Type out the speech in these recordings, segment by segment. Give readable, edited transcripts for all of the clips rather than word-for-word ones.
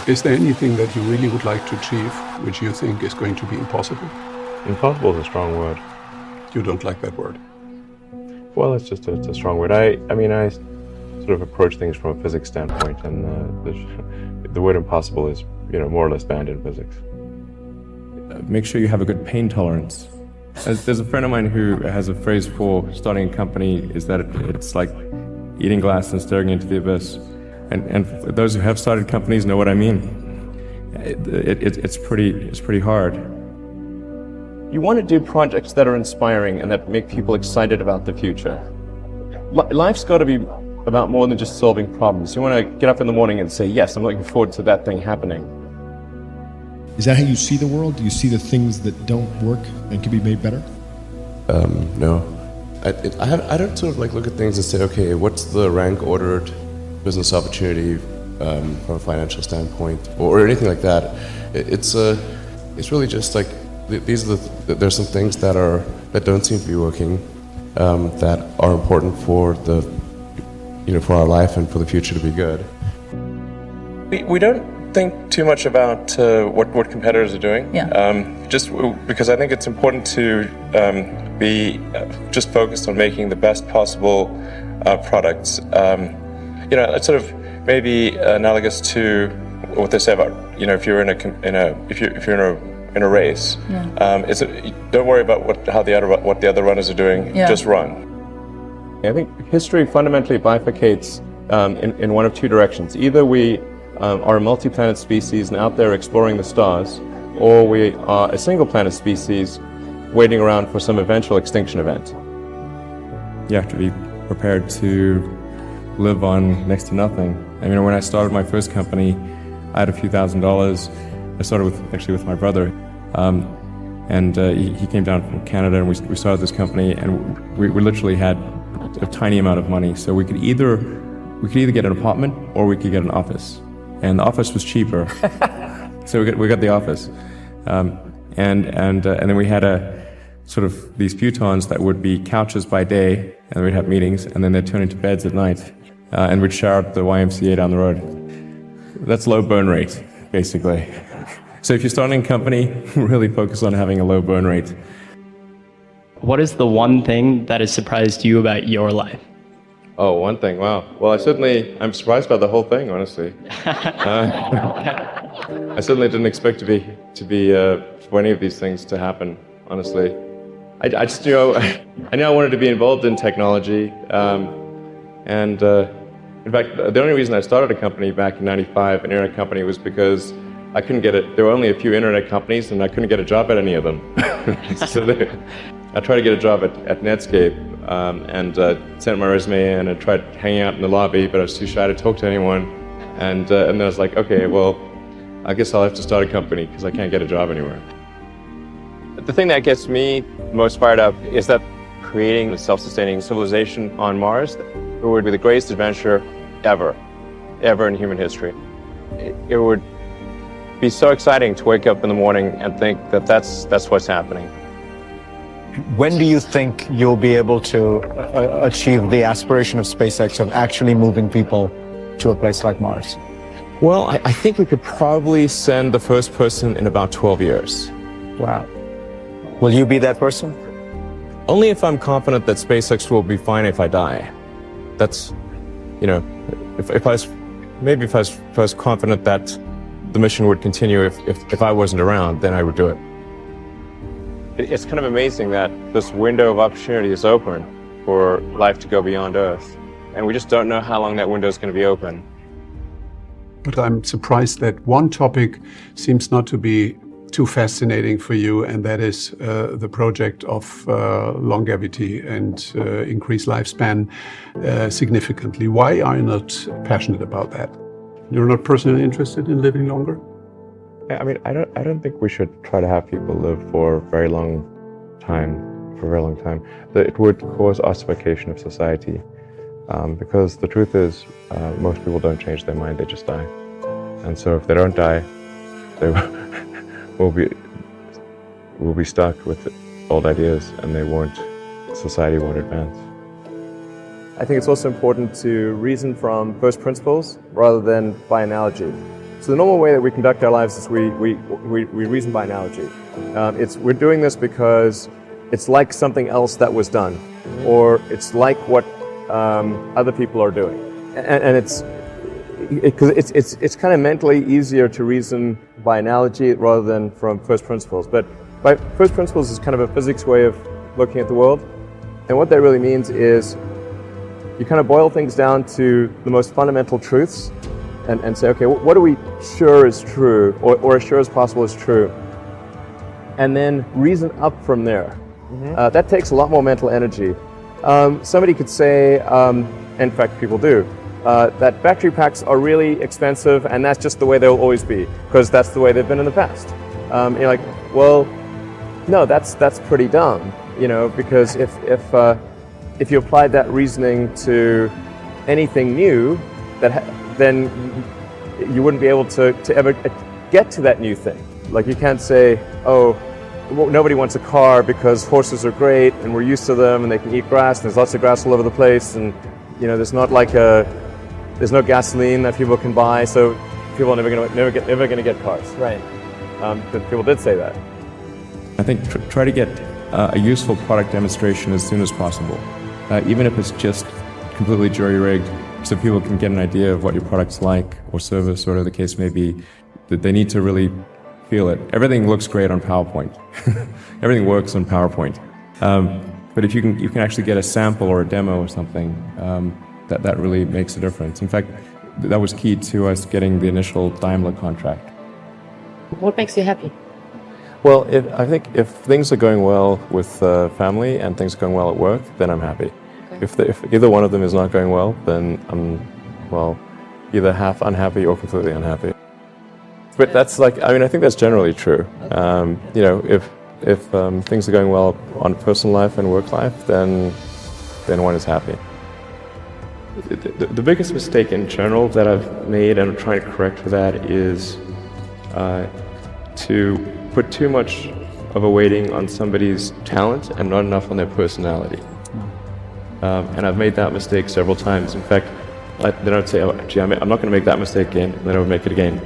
Is there anything that you really would like to achieve, which you think is going to be impossible? Impossible is a strong word. You don't like that word? Well, it's a strong word. I mean, I sort of approach things from a physics standpoint, and the word impossible is, more or less banned in physics. Make sure you have a good pain tolerance. There's a friend of mine who has a phrase for starting a company, is that it's like eating glass and staring into the abyss. And for those who have started companies know what I mean. It's pretty hard. You want to do projects that are inspiring and that make people excited about the future. Life's got to be about more than just solving problems. You want to get up in the morning and say, yes, I'm looking forward to that thing happening. Is that how you see the world? Do you see the things that don't work and can be made better? No. I don't sort of look at things and say, okay, what's the rank ordered business opportunity from a financial standpoint or anything like that. It's really just like there's some things that don't seem to be working that are important for for our life and for the future to be good. We don't think too much about what competitors are doing. Yeah. Just because I think it's important to be just focused on making the best possible products. It's sort of maybe analogous to what they say about if you're in a race. Yeah. Don't worry about what the other runners are doing. Yeah. Just run. I think history fundamentally bifurcates in one of two directions. Either we are a multi-planet species and out there exploring the stars, or we are a single planet species waiting around for some eventual extinction event. You have to be prepared to live on next to nothing. I mean, when I started my first company, I had a few $1,000s. I started with my brother, and he came down from Canada, and we started this company, and we literally had a tiny amount of money. So we could either get an apartment or we could get an office, and the office was cheaper. So we got the office, and then we had sort of these futons that would be couches by day, and we'd have meetings, and then they'd turn into beds at night, and we'd shower at the YMCA down the road. That's low burn rate, basically. So if you're starting a company, really focus on having a low burn rate. What is the one thing that has surprised you about your life? Oh, one thing, wow. Well, I'm surprised by the whole thing, honestly. I certainly didn't expect for any of these things to happen, honestly. I just knew I wanted to be involved in technology, and in fact, the only reason I started a company back in '95, an internet company, was because I couldn't get it. There were only a few internet companies, and I couldn't get a job at any of them. So I tried to get a job at Netscape, and sent my resume in, and I tried hanging out in the lobby, but I was too shy to talk to anyone. And then I was like, okay, well, I guess I'll have to start a company because I can't get a job anywhere. The thing that gets me most fired up is that creating a self-sustaining civilization on Mars, it would be the greatest adventure ever in human history. It would be so exciting to wake up in the morning and think that that's what's happening. When do you think you'll be able to achieve the aspiration of SpaceX of actually moving people to a place like Mars? Well, I think we could probably send the first person in about 12 years. Wow. Will you be that person? Only if I'm confident that SpaceX will be fine if I die. That's, if I was confident that the mission would continue if I wasn't around, then I would do it. It's kind of amazing that this window of opportunity is open for life to go beyond Earth. And we just don't know how long that window is going to be open. But I'm surprised that one topic seems not to be too fascinating for you, and that is the project of longevity and increased lifespan significantly. Why are you not passionate about that? You're not personally interested in living longer? I mean, I don't think we should try to have people live for a very long time. It would cause ossification of society, because the truth is, most people don't change their mind; they just die. And so, if they don't die, they will be stuck with old ideas, and society won't advance. I think it's also important to reason from first principles rather than by analogy. So the normal way that we conduct our lives is we reason by analogy. We're doing this because it's like something else that was done, or it's like what other people are doing, and it's kind of mentally easier to reason by analogy rather than from first principles. But by first principles is kind of a physics way of looking at the world, and what that really means is you kind of boil things down to the most fundamental truths and say, okay, what are we sure is true, or as sure as possible is true, and then reason up from there. That takes a lot more mental energy. Somebody could say, in fact people do, that battery packs are really expensive and that's just the way they'll always be, because that's the way they've been in the past. You're like, well, no, that's pretty dumb, because if you applied that reasoning to anything new, then you wouldn't be able to ever get to that new thing. Like you can't say, oh, well, nobody wants a car because horses are great and we're used to them and they can eat grass and there's lots of grass all over the place, and there's no gasoline that people can buy, so people are never gonna get cars. Right. But people did say that. I think try to get a useful product demonstration as soon as possible, even if it's just completely jury-rigged, so people can get an idea of what your product's like or service, or whatever the case may be. That they need to really feel it. Everything looks great on PowerPoint. Everything works on PowerPoint. But if you can actually get a sample or a demo or something, that really makes a difference. In fact, that was key to us getting the initial Daimler contract. What makes you happy? Well, I think if things are going well with family and things are going well at work, then I'm happy. Okay. If either one of them is not going well, then I'm, either half unhappy or completely unhappy. But that's I think that's generally true. If things are going well on personal life and work life, then one is happy. The biggest mistake in general that I've made, and I'm trying to correct for that, is to put too much of a weighting on somebody's talent and not enough on their personality. And I've made that mistake several times. In fact, then I'd say, oh, gee, I'm not going to make that mistake again, and then I would make it again.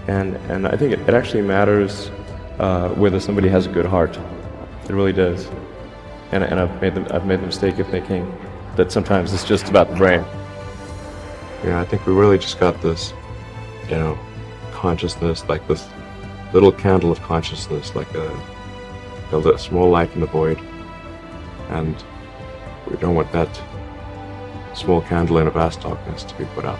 And I think it actually matters whether somebody has a good heart. It really does. And I've made the mistake of thinking that sometimes it's just about the brain. I think we really just got this, consciousness, like this little candle of consciousness, like a small light in the void. And we don't want that small candle in a vast darkness to be put out.